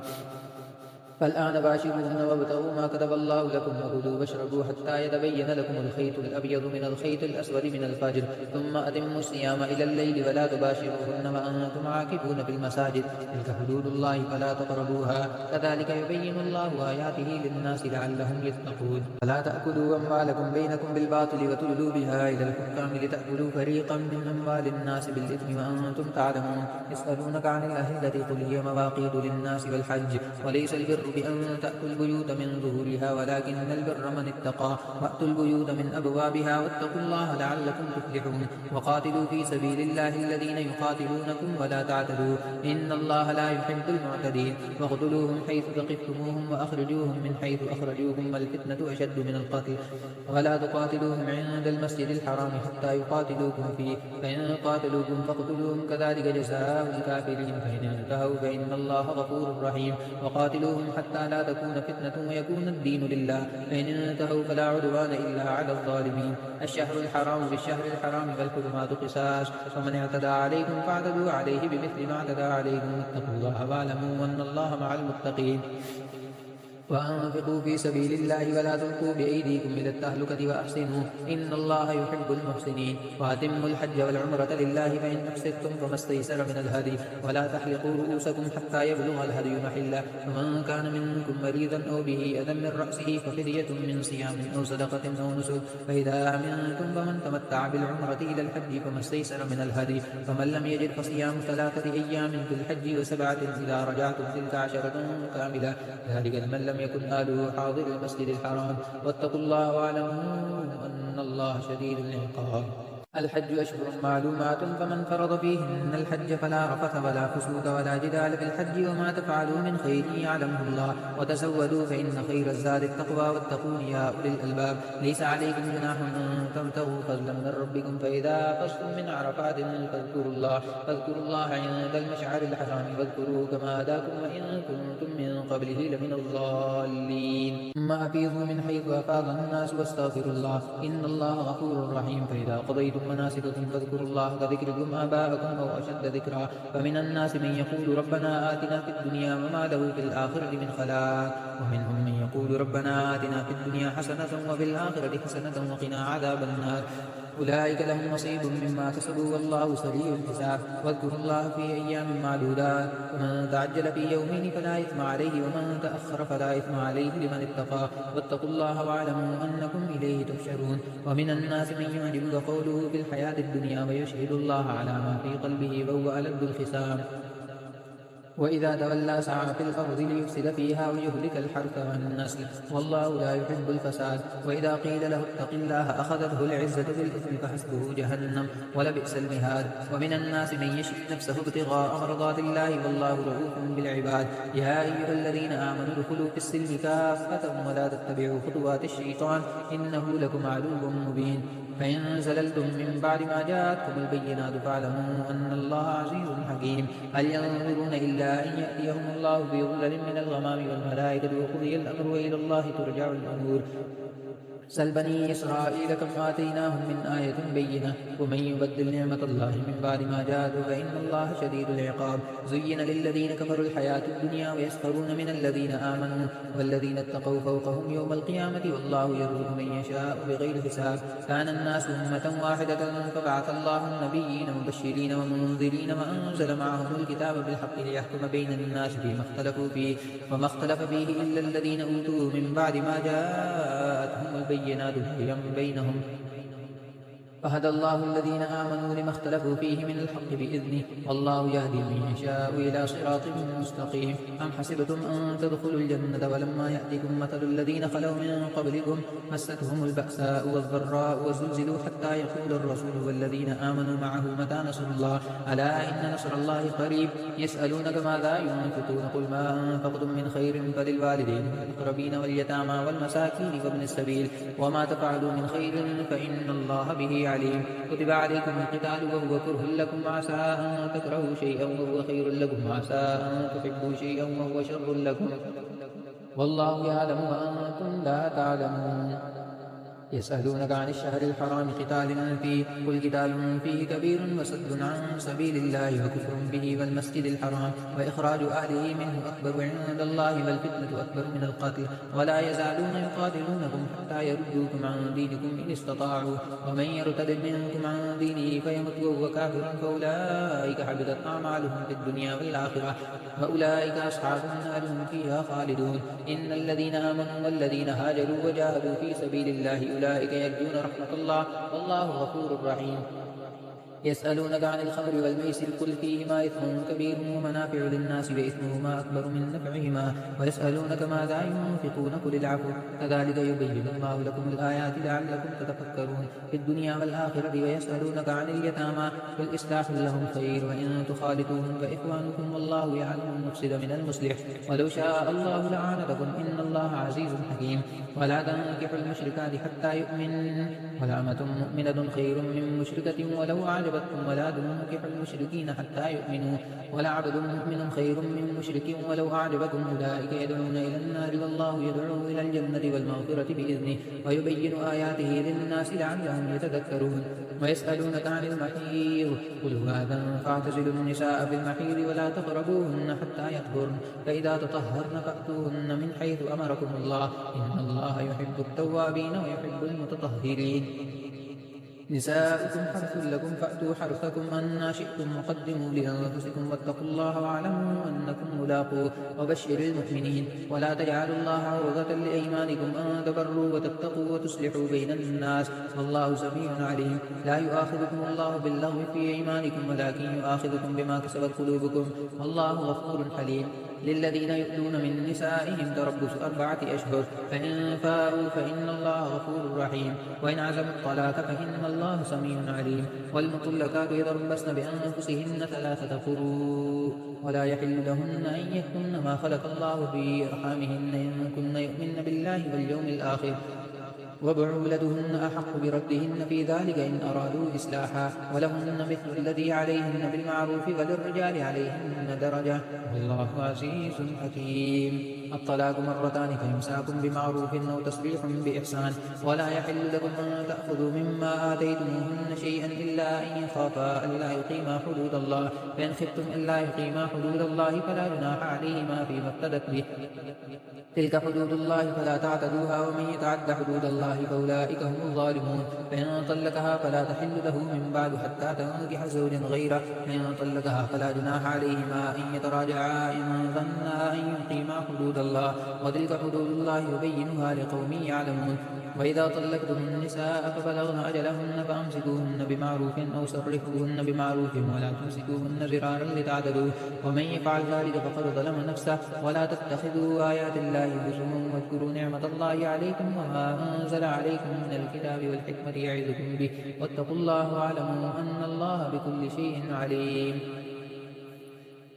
فالآن باشروهن وابتغوا ما كتب الله لكم وكلوا واشربوا حتى يتبين لكم الخيط الأبيض من الخيط الأسود من الفجر ثم أتموا الصيام إلى الليل ولا تباشروهن وأنتم عاكفون في المساجد تلك حدود الله فلا تقربوها كذلك يبين الله آياته للناس لعلهم يتقون فلا تأكلوا أموالكم بينكم بالباطل وتدلوا بها إلى الحكام لتأكلوا فريقا من أموال الناس بالإثم وأنتم تعلمون يسألونك عن الأهلة قل هي مواقيت للناس والحج وليس البر بأن تأتوا البيوت من ظهورها ولكن البر من اتقى وأتوا البيوت من أبوابها واتقوا الله لعلكم تفلحون وقاتلوا في سبيل الله الذين يقاتلونكم ولا تعتدوا إن الله لا يحب المعتدين واقتلوهم حيث ثقفتموهم وأخرجوهم من حيث أخرجوهم والفتنة أشد من القتل ولا تقاتلوهم عند المسجد الحرام حتى يقاتلوكم فيه فإن قاتلوكم فاقتلوهم كذلك جزاء الكافرين فإن انتهوا فإن الله غفور رحيم وقاتلوهم حتى لا تكون فتنة ويكون الدين لله فإن انتهوا فلا عدوان إلا على الظالمين الشهر الحرام بالشهر الحرام فالحرمات قصاص فمن اعتدى عليكم فاعتدوا عليه بمثل ما اعتدى عليكم واتقوا الله واعلموا أن الله مع المتقين وأنفقوا في سبيل الله ولا تلقوا بأيديكم إلى التهلكة وأحسنوا إن الله يحب المحسنين وأتموا الحج والعمرة لله فإن أحسنتم فما استيسر من الهدي ولا تحلقوا رؤوسكم حتى يبلغ الهدي محله فمن كان منكم مريضا أو به أذى من رأسه ففدية من صيام أو صدقة أو نسك فإذا أمنتم فمن تمتع بالعمرة إلى الحج فما استيسر من الهدي فمن لم يجد فصيام 3 أيام في الحج و7 إذا رجعتم تلك 10 كاملة ذلك لمن لم يكن أهله حاضر المسجد الحرام واتقوا الله واعلموا أن الله شديد العقاب الحج أشهر معلومات فمن فرض فيهن الحج فلا رفث ولا فسوق ولا جدال في الحج وما تفعلوا من خير يعلمه الله وتزودوا فإن خير الزاد التقوى واتقون يا أولي الألباب ليس عليكم جناح أن تبتغوا فضلا من ربكم فإذا فصتم من عرفات فاذكروا الله عند المشعر الحرام واذكروه كما هداكم وإن كنتم من قبله لمن الضالين ثم أفيضوا من حيث أفاض الناس واستغفروا الله إن الله غفور رحيم فإذا قضيتم مناسككم فاذكروا الله كذكركم آباءكم أو أشد ذكرا فمن الناس من يقول ربنا آتنا في الدنيا وما له في الآخرة من خلاق ومنهم من يقول ربنا آتنا في الدنيا حسنة وفي الآخرة حسنة وقنا عذاب النار أولئك لهم نصيب مما كسبوا والله سريع الحساب واذكروا الله في أيام معدودات ومن تعجل في يومين فلا إثم عليه ومن تأخر فلا إثم عليه لمن اتقى واتقوا الله واعلموا أنكم إليه تحشرون ومن الناس من يعجبك قوله في الحياة الدنيا ويشهد الله على ما في قلبه وهو ألد الخصام وإذا تولى سعى في الأرض ليفسد فيها ويهلك الحرث والنسل والله لا يحب الفساد. وإذا قيل له اتق الله أخذته العزة بالإثم فحسبه جهنم ولبئس المهاد. ومن الناس من يشري نفسه ابتغاء مرضات الله والله رؤوف بالعباد. يا أيها الذين آمنوا ادخلوا في السلم كافة ولا تتبعوا خطوات الشيطان إنه لكم عدو مبين. فإن زللتم من بعد ما جاءتكم البينات فاعلموا أن الله عزيز حكيم. هل ينظرون إلا أن يأتيهم الله في ظلل من الغمام والملائكة وقضي الأمر وإلى الله ترجع الأمور. سل بني إسرائيل كم آتيناهم من آية بينة ومن يبدل نعمة الله من بعد ما جاءته فإن الله شديد العقاب. زين للذين كفروا الحياة الدنيا ويسخرون من الذين آمنوا والذين اتقوا فوقهم يوم القيامة والله يرزق من يشاء بغير حساب. كان الناس أمة واحدة فبعث الله النبيين مبشرين ومنذرين وأنزل معهم الكتاب بالحق ليحكم بين الناس فيما اختلفوا فيه وما اختلف فيه إلا الذين أوتوه من بعد ما جاءتهم البينات بغيا بينهم فهدى الله الذين آمنوا لما اختلفوا فيه من الحق بإذنه والله يهدي من يشاء إلى صراط مستقيم. أم حسبتم أن تدخلوا الجنة ولما يأتكم مثل الذين خلوا من قبلكم مستهم البأساء والضراء وزلزلوا حتى يقول الرسول والذين آمنوا معه متى نصر الله ألا إن نصر الله قريب. يسألونك ماذا ينفقون قل ما أنفقتم من خير فللوالدين والأقربين واليتامى والمساكين وابن السبيل وما تفعلوا من خير فإن الله به عليم. كتب عليكم القتال وهو كره لكم وعسى أن تكرهوا شيئا وهو خير لكم وعسى أن تحبوا شيئا وهو شر لكم والله يعلم وأنتم لا تعلمون. يسألونك عن الشهر الحرام قتال فيه قل قتال فيه كبير وصد عن سبيل الله وكفر به والمسجد الحرام وإخراج أهله منه أكبر عند الله والفتنة أكبر من القتل ولا يزالون يقاتلونكم حتى يردوكم عن دينكم إن استطاعوا ومن يرتد منكم عن دينه فيمت وهو كافر فأولئك حبطت أعمالهم في الدنيا والآخرة وأولئك أصحاب النار هم فيها خالدون. إن الذين آمنوا والذين هاجروا وجاهدوا في سبيل الله أولئك يرجون رحمة الله والله غفور رحيم. يسألونك عن الخمر والميسر قل فيهما إثم كبير ومنافع للناس وإثمهما أكبر من نفعهما ويسألونك ماذا ينفقون قل العفو كذلك يبين الله لكم الآيات لعلكم تتفكرون في الدنيا والآخرة. ويسألونك عن اليتامى قل إصلاح لهم خير وإن تخالطوهم فإخوانكم والله يعلم المفسد من المصلح ولو شاء الله لأعنتكم إن الله عزيز حكيم. ولا تنكحوا المشركات حتى يؤمنوا ولأمة مؤمنة خير من مشركة ولو أعجبتكم ولا تنكحوا المشركين حتى يؤمنوا ولعبد مؤمن خير من مشرك ولو أعجبكم أولئك يدعون إلى النار والله يدعو إلى الجنة والمغفرة بإذنه ويبين آياته للناس لعلهم يتذكرون. ويسألونك عن المحيض قل هو أذى فاعتزلوا النساء في المحيض ولا تقربوهن حتى يطهرن فإذا تطهرن فأتوهن من حيث أمركم الله إن الله يحب التوابين ويحب المتطهرين. نساؤكم حرث لكم فأتوا حرثكم أنى شئتم وقدموا لأنفسكم واتقوا الله واعلموا أنكم ملاقوه وبشر المؤمنين. ولا تجعلوا الله عرضة لأيمانكم أن تبروا وتتقوا وتصلحوا بين الناس والله سميع عليم. لا يؤاخذكم الله باللغو في أيمانكم ولكن يؤاخذكم بما كسبت قلوبكم والله غفور حليم. للذين يؤلون من نسائهم تربص 4 أشهر فإن فاءوا فإن الله غفور رحيم وإن عزموا الطلاق فإن الله سميع عليم. والمطلقات يتربصن بأنفسهن 3 قروء ولا يحل لهن أن يكتمن ما خلق الله في أرحامهن إن كن يؤمن بالله واليوم الآخر وبعولتهن أحق بردهن في ذلك إن أرادوا إصلاحا ولهن مثل الذي عليهن بالمعروف وللرجال عليهن درجة والله عزيز حكيم. الطلاق 2 مرتان فإمساك بمعروف أو تسريح بإحسان ولا يحل لكم أن تأخذوا مما آتيتموهن شيئا إلا أن يخافا ألا يقيما حدود الله فإن خفتم ألا يقيما حدود الله فلا جناح عليهما فيما افتدت به تلك حدود الله فلا تعتدوها ومن يتعد حدود الله فأولئك هم الظالمون. فإن طلقها فلا تحل له من بعد حتى تنكح زوجا غيره فإن طلقها فلا جناح عليهما أن يتراجعا إن ظنا أن يقيما حدود حدود الله وتلك حدود الله يبينها لقوم يعلمون. وإذا طلقتم النساء فبلغن أجلهن فأمسكوهن بمعروف أو سرحوهن بمعروف ولا تمسكوهن ضرارا لتعتدوا ومن يفعل ذلك فقد ظلم نفسه. ولا تتخذوا آيات الله هزوا واذكروا نعمة الله عليكم وما أنزل عليكم من الكتاب والحكمة يعظكم به واتقوا الله واعلموا أن الله بكل شيء عليم.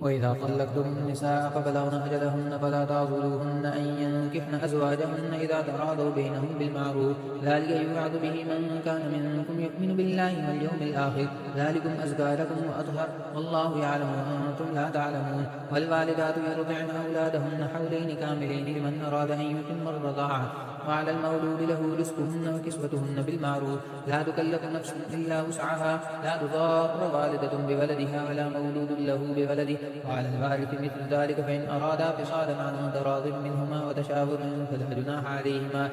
وإذا طلقتم النساء فبلغن أجلهن فلا تعضلوهن أن ينكحن أزواجهن إذا تراضوا بينهم بالمعروف ذلك يوعظ به من كان منكم يؤمن بالله واليوم الآخر ذلكم أزكى لكم وأطهر والله يعلم وأنتم لا تعلمون. والوالدات يرضعن أولادهن حولين كاملين لمن أراد أن يتم الرضاعة وعلى المولود له رزقهن وكسوتهن بالمعروف لا تكلف نفس إلا وسعها لا تضار والدة بولدها ولا مولود له بولده وعلى الوارث مثل ذلك فإن أرادا فصالا عن تراض منهما وتشاور فلا جناح عليهما.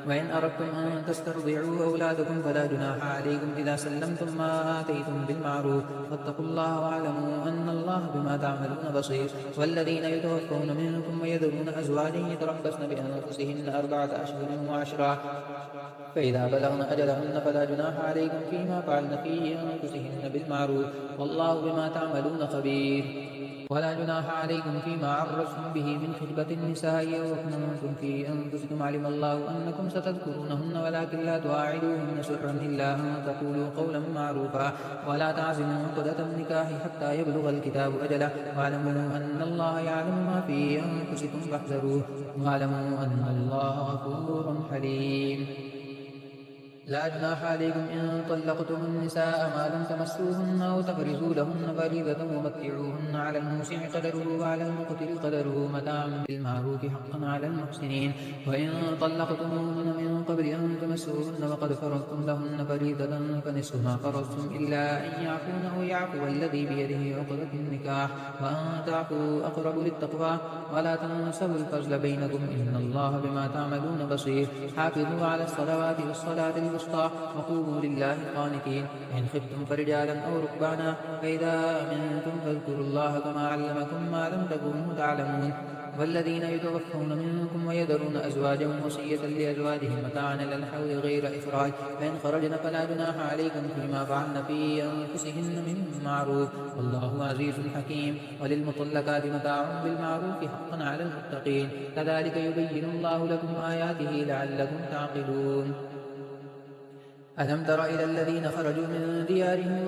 وإن أردتم أن تسترضعوا أولادكم فلا جناح عليكم إذا سلمتم ما آتيتم بالمعروف واتقوا الله واعلموا أن الله بما تعملون بصير. والذين يتوفون منكم ويذرون أزواجا يتربصن بأنفسهن 4 أشهر وعشرا فإذا بلغن أجلهن فلا جناح عليكم فيما فعلن في أنفسهن بالمعروف والله بما تعملون خبير. ولا جناح عليكم فيما عرضتم به من خطبة النساء أو أكننتم في أنفسكم علم الله أنكم ستذكرونهن ولكن لا تواعدوهن سرا إلا أن تقولوا قولا معروفا ولا تعزموا عقدة النكاح حتى يبلغ الكتاب أجله واعلموا أن الله يعلم ما في أنفسكم فاحذروه واعلموا أن الله غفور حليم. لا جناح عليكم إن طلقتم النساء ما لم تمسوهن أو تفرضوا لهن فريضة ومتعوهن على الموسع قدره وعلى المقتر قدره متاعا بالمعروف حقا على المحسنين. وإن طلقتموهن من قبل أن تمسوهن وقد فرضتم لهن فريضة فنصف ما فرضتم إلا أن يعفون أو يعفو الذي بيده عقدة النكاح وأن تعفوا أقرب للتقوى. ولا تنسوا الفضل بينكم إن الله بما تعملون بصير. حافظوا على الصلوات والصلاة وقوموا لله قانتين. إن خفتم فرجالا أو ركبانا فإذا أمنتم فاذكروا الله كما علمكم ما لم تكونوا تعلمون. والذين يتوفون منكم ويذرون أزواجا وصية لأزواجهم متاعا إلى الحول غير إخراج فإن خرجن فلا جناح عليكم فيما فعلن في أنفسهن من معروف والله عزيز حكيم. وللمطلقات متاع بالمعروف حقا على المتقين كذلك يبين الله لكم آياته لعلكم تعقلون. ألم تر إلى الذين خرجوا من ديارهم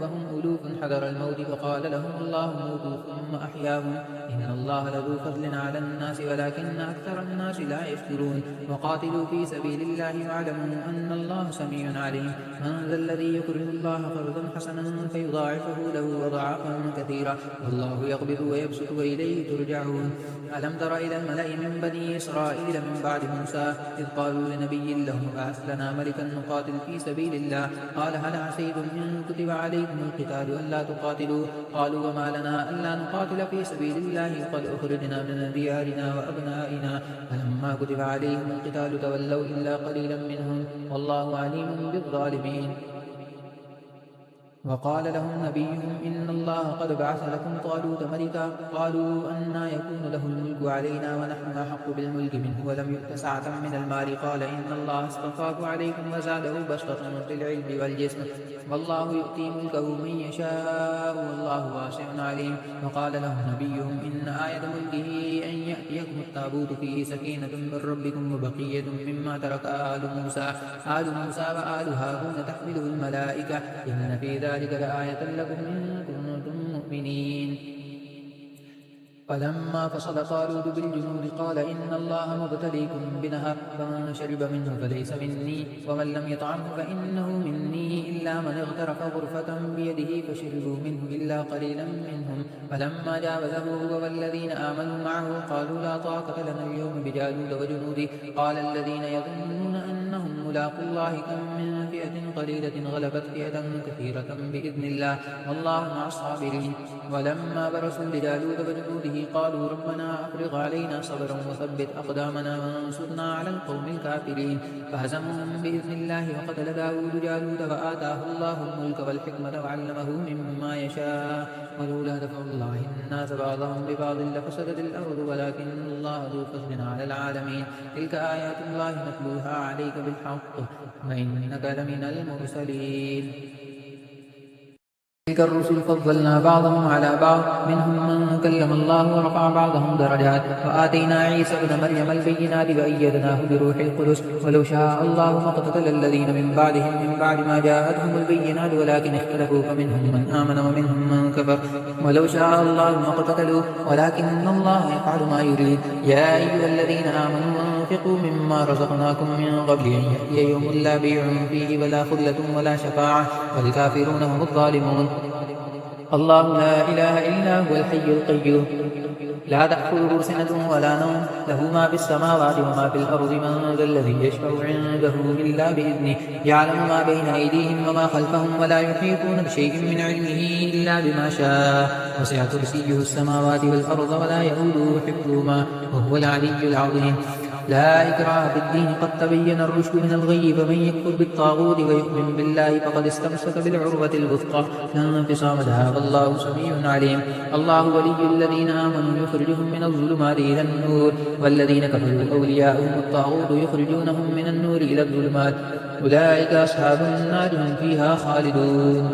وهم ألوف حذر الموت فقال لهم الله موتوا ثم أحياهم إن الله لذو فضل على الناس ولكن أكثر الناس لا يشكرون. وقاتلوا في سبيل الله واعلموا أن الله سميع عليم. من ذا الذي يقرض الله قرضا حسنا فيضاعفه له أضعافا كثيرة والله يقبض ويبسط وإليه ترجعون. ألم تر إلى الملأ من بني إسرائيل من بعد موسى إذ قالوا لنبي له ابعث لنا ملكا نقاتل في سبيل الله قال هل عسيتم إن كتب عليكم القتال ألا تقاتلوا قالوا وما لنا ألا نقاتل في سبيل الله قد أخرجنا من ديارنا وأبنائنا فلما كتب عليهم القتال تولوا إلا قليلا منهم والله عليم بالظالمين. وقال لهم نبيهم إن الله قد بعث لكم طالوت ملكا قالوا أنى يكون له الملك علينا ونحن أحق بالملك منه ولم يؤت سعة من المال قال إن الله اصطفاكم عليكم وزاده بسطة في العلم والجسم والله يؤتي ملكه من يشاء والله واسع عليم. وقال لهم نبيهم إن آية ملكه أن يأتيكم التابوت فيه سكينة من ربكم وبقية مما ترك آل موسى وآل هارون تحمله الملائكة إن في ذلك لآية لكم إن كنتم مؤمنين. فلما فصل طالوت بالجنود قال إن الله مبتليكم بنهر فمن شرب منه فليس مني ومن لم يطعمه فإنه مني إلا من اغترف غرفة بيده فشربوا منه إلا قليلا منهم. فلما جاوزه هو والذين آمنوا معه قالوا لا طاقة لنا اليوم بجالوت وجنوده قال الذين يظنون أنهم ملاقوا الله كم من فئة قليلة غلبت فئة كثيرة بإذن الله والله مع الصابرين. ولما برزوا لجالوت وجنوده قالوا ربنا أفرغ علينا صبرا وثبت أقدامنا وانصرنا على القوم الكافرين فهزمهم بإذن الله وقتل داود جالوت وآتاه الله الملك والحكمة وعلمه مما يشاء ولولا دفع الله الناس بعضهم ببعض لفسدت الأرض ولكن الله ذو فضل على العالمين. تلك آيات الله نتلوها عليك بالحق وإنك لمن المرسلين. تلك الرسل فضلنا بعضهم على بعض منهم من كلم الله ورفع بعضهم درجات وآتينا عيسى ابن مريم البينات وأيدناه بروح القدس ولو شاء الله ما اقتتل الذين من بعدهم من بعد ما جاءتهم البينات ولكن اختلفوا فمنهم من آمن ومنهم من كفر ولو شاء الله ما اقتتلوا ولكن الله يفعل ما يريد. يا أيها الذين آمنوا أنفقوا مما رزقناكم من قبل أن يأتي يوم لا بيع فيه ولا خلة ولا شفاعة والكافرون هم الظالمون. الله لا إله إلا هو الحي القيوم لا تأخذه سنة ولا نوم له ما في السماوات وما في الأرض من ذا الذي يشفع عنده إلا بإذنه يعلم ما بين أيديهم وما خلفهم ولا يحيطون بشيء من علمه إلا بما شاء وسع كرسيه السماوات والأرض ولا يؤوده حفظهما وهو العلي العظيم. لا إكراه في الدين قد تبين الرشد من الغي فمن يكفر بالطاغوت ويؤمن بالله فقد استمسك بالعروة الوثقى لا انفصام لها والله سميع عليم. الله ولي الذين آمنوا يخرجهم من الظلمات إلى النور والذين كفروا أولياؤهم الطاغوت يخرجونهم من النور إلى الظلمات أولئك أصحاب النار هم فيها خالدون.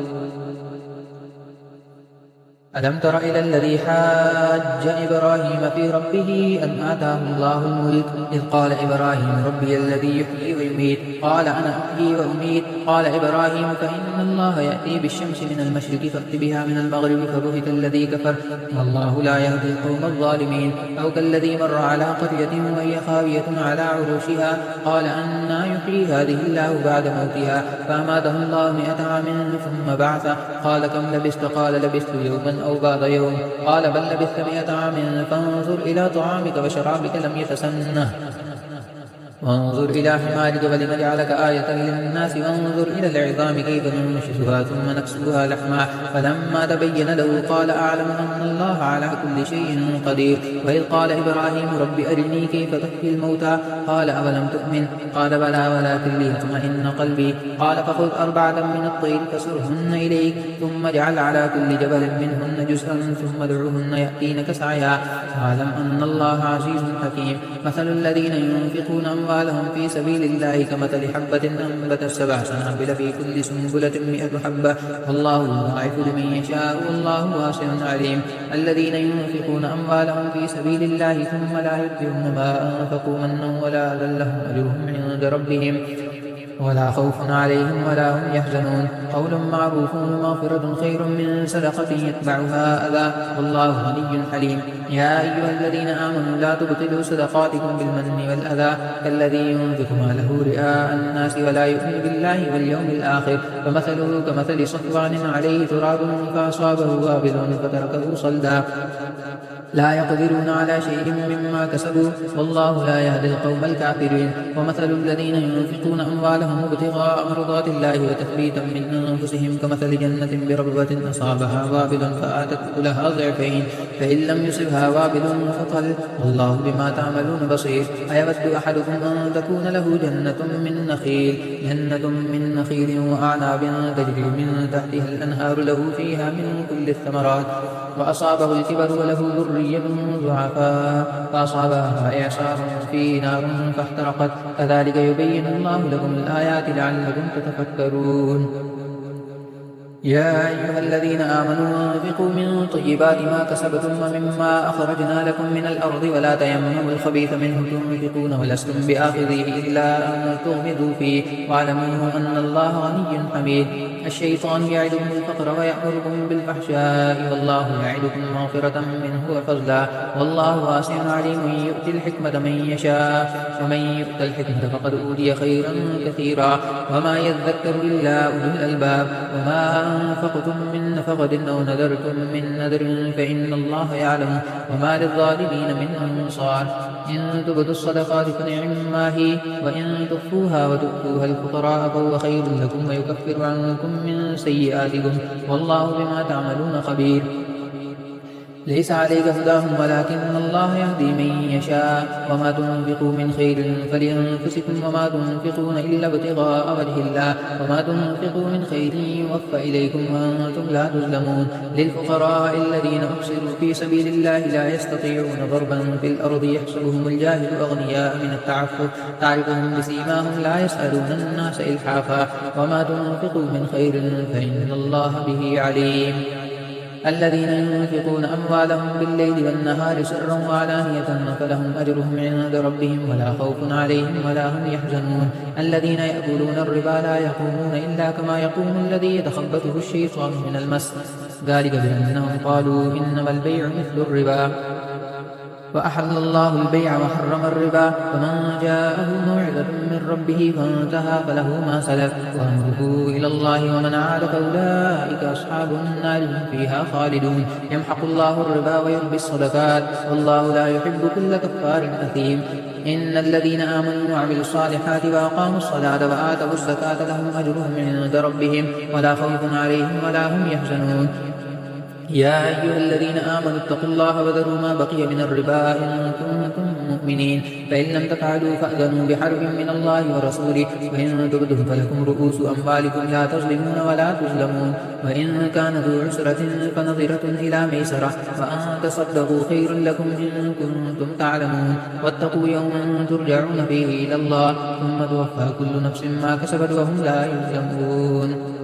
ألم تر إلى الذي حاج إبراهيم في ربه أن آتاه الله الملك إذ قال إبراهيم ربي الذي يحيي ويميت قال أنا أحيي وأميت قال إبراهيم فإن الله يأتي بالشمس من المشرق فأت بها من المغرب فبهت الذي كفر والله لا يهدي القوم الظالمين. أو كالذي مر على قرية وهي خاوية على عروشها قال أنى يحيي هذه الله بعد موتها فأماته الله 100 عام ثم بعثه قال كم لبثت قال لبثت يوما أو بعض يوم قال بل لبثت 100 عام فانظر إلى طعامك وشرابك لم يتسنه وانظر إلى حمارك ولنجعلك آية للناس وانظر إلى العظام كيف ننشزها ثم نكسوها لحما فلما تبين له قال أعلم أن الله على كل شيء قدير. وإذ قال إبراهيم رب أرني كيف تحيي الموتى قال أولم تؤمن قال بلى ولكن ليطمئن قلبي قال فخذ 4 من الطير فسرهن إليك ثم اجعل على كل جبل منهن جزءا ثم ادعهن يأتينك سعيا واعلم أن الله عزيز حكيم. مثل الذين ينفقون أموالهم في سبيل الله كمثل حبة أنبتت 7 سنابل في كل سنبلة 100 حبة والله يضاعف لمن يشاء والله واسع عليم. الذين ينفقون أموالهم في سبيل الله ثم لا يتبعون ما أنفقوا منا ولا أذى لهم أجرهم عند ربهم ولا خوف عليهم ولا هم يحزنون. قول معروف ومغفرة خير من صدقة يتبعها أذى والله غني حليم. يا أيها الذين آمنوا لا تبطلوا صدقاتكم بالمن والأذى كالذي ينفق ماله رئاء الناس ولا يؤمن بالله واليوم الآخر فمثله كمثل صفوان عليه تراب فأصابه وابل فتركه صلدا لا يقدرون على شيء مما كسبوا والله لا يهدي القوم الكافرين. ومثل الذين ينفقون أموالهم ابتغاء مرضات الله وتثبيتا من أنفسهم كمثل جنة بربوة أصابها وابل فآتت أكلها ضعفين فإن لم يصبها وابل فطل والله بما تعملون بصير. أيود أحدكم أن تكون له جنة من نخيل وأعناب تجري من تحتها الأنهار له فيها من كل الثمرات وأصابه الكبر وله ذرية ضعفاء فأصابها إعصار فيه نار فاحترقت كذلك يبين الله لكم الآيات لعلكم تتفكرون. يا أيها الذين آمنوا أنفقوا من طيبات ما كسبتم ومما أخرجنا لكم من الأرض ولا تيمموا الخبيث منه تنفقون ولستم بآخذيه إلا أن تغمضوا فيه واعلموا أن الله غني حميد. الشيطان يعدكم الفقر ويأمركم بالفحشاء والله يعدكم مغفرة منه وفضلا والله واسع عليم يؤتي الحكمة من يشاء ومن يؤت الحكمة فقد أوتي خيرا كثيرا وما يذكر إلا أولو الألباب وما أنفقتم من نفقة أو نذرتم من نذر فإن الله يعلم وما للظالمين من أنصار إن تبدوا الصدقات فنعما هي وإن تخفوها وتؤتوها الفقراء فهو خير لكم ويكفر عنكم من سيئاتكم والله بما تعملون خبير ليس عليك هداهم ولكن الله يهدي من يشاء وما تنفقوا من خير فلأنفسكم وما تنفقون إلا ابتغاء وجه الله وما تنفقوا من خير يوفى إليكم وأنتم لا تظلمون للفقراء الذين أحصروا في سبيل الله لا يستطيعون ضربا في الأرض يحسبهم الجاهل أغنياء من التعفف تعرفهم بسيماهم لا يسألون الناس إلحافا وما تنفقوا من خير فإن الله به عليم الذين ينفقون أموالهم بالليل والنهار سرا وعلانية فلهم أجرهم عند ربهم ولا خوف عليهم ولا هم يحزنون الذين يأكلون الربا لا يقومون إلا كما يقوم الذي يتخبطه الشيطان من المس ذلك بأنهم قالوا إنما البيع مثل الربا وأحل الله البيع وحرم الربا فمن جاءه موعظة من ربه فانتهى فله ما سلف وأمره إلى الله ومن عاد فأولئك أصحاب النار هم فيها خالدون يمحق الله الربا ويربي الصدقات والله لا يحب كل كفار أثيم إن الذين آمنوا وعملوا الصالحات وأقاموا الصلاة وآتوا الزكاة لهم أجرهم عند ربهم ولا خوف عليهم ولا هم يحزنون يا أيها الذين آمنوا اتقوا الله وذروا ما بقي من الربا إن كنتم مؤمنين فإن لم تفعلوا فأذنوا بحرب من الله ورسوله وإن تبدوا فلكم رؤوس أموالكم لا تظلمون ولا تظلمون وإن كان ذو عسرة فنظرة إلى ميسرة وأن تصدقوا خير لكم إن كنتم تعلمون واتقوا يوما ترجعون فيه إلى الله ثم توفى كل نفس ما كسبت وهم لا يظلمون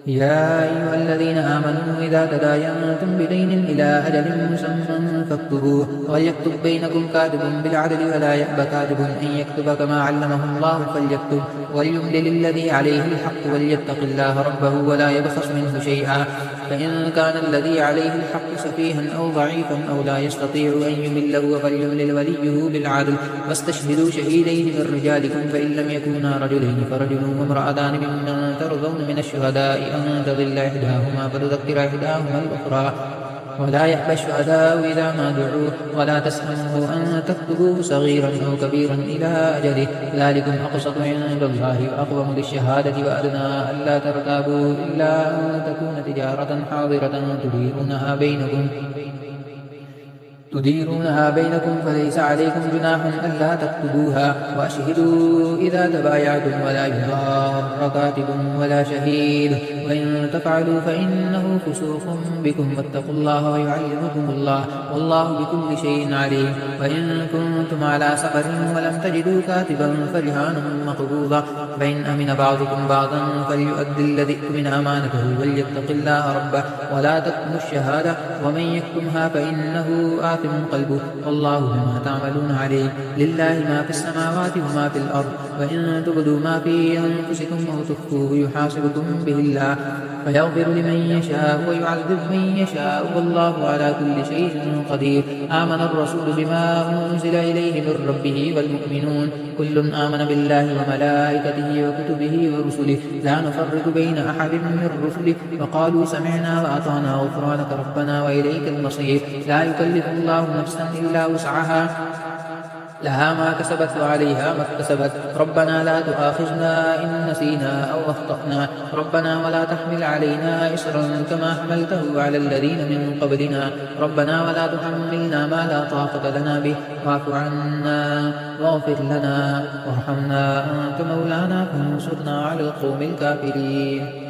يا أيها الذين آمنوا إذا تداينتم بدين إلى أجل مسمى فاكتبوه وليكتب بينكم كاتب بالعدل ولا يأبى كاتب أن يكتب كما علمه الله فليكتب وليملل الذي عليه الحق وليتق الله ربه ولا يبخس منه شيئا فإن كان الذي عليه الحق سفيها أو ضعيفا أو لا يستطيع أن يمله فليملل وليه بالعدل واستشهدوا شهيدين من رجالكم فإن لم يكونا رجلين فرجل وامرأتان ممن ترضون من الشهداء أن تضل إحداهما فتذكر إحداهما الأخرى ولا يأبى الشهداء إذا ما دعوا ولا تسأموا أن تكتبوه صغيرا أو كبيرا إلى أجله ذلكم أقسط عند الله وأقوم للشهادة وأدنى ألا ترتابوا إلا أن تكون تجارة حاضرة تديرونها بينكم فليس عليكم جناح ألا تكتبوها وأشهدوا إذا تبايعتم ولا يضار كاتب ولا شهيد وإن تفعلوا فإنه فسوق بكم واتقوا الله ويعلمكم الله والله بكل شيء عليم وإن كنتم على سفر ولم تجدوا كاتبا فرهان مقبوضة فإن أمن بعضكم بعضا فليؤدي الذي اؤتمن أمانته وليتق الله ربه ولا تكتموا الشهادة ومن يكتمها فإنه آثم قلبه والله بما تعملون عليه لله ما في السماوات وما في الأرض وإن تبدوا ما في أنفسكم أو تخفوه يحاسبكم به الله فيغفر لمن يشاء ويعذب من يشاء والله على كل شيء قدير آمن الرسول بما أنزل إليه من ربه والمؤمنون كل آمن بالله وملائكته وكتبه ورسله لا نفرق بين أحد من رسله وقالوا سمعنا وأطعنا غفرانك ربنا وإليك المصير لا يكلف الله نفسا إلا وسعها لها ما كسبت وعليها ما اكتسبت ربنا لا تؤاخذنا إن نسينا أو أخطأنا ربنا ولا تحمل علينا إصرا كما حملته على الذين من قبلنا ربنا ولا تحملنا ما لا طاقة لنا به واعف عنا واغفر لنا وارحمنا أنت مولانا فانصرنا على القوم الكافرين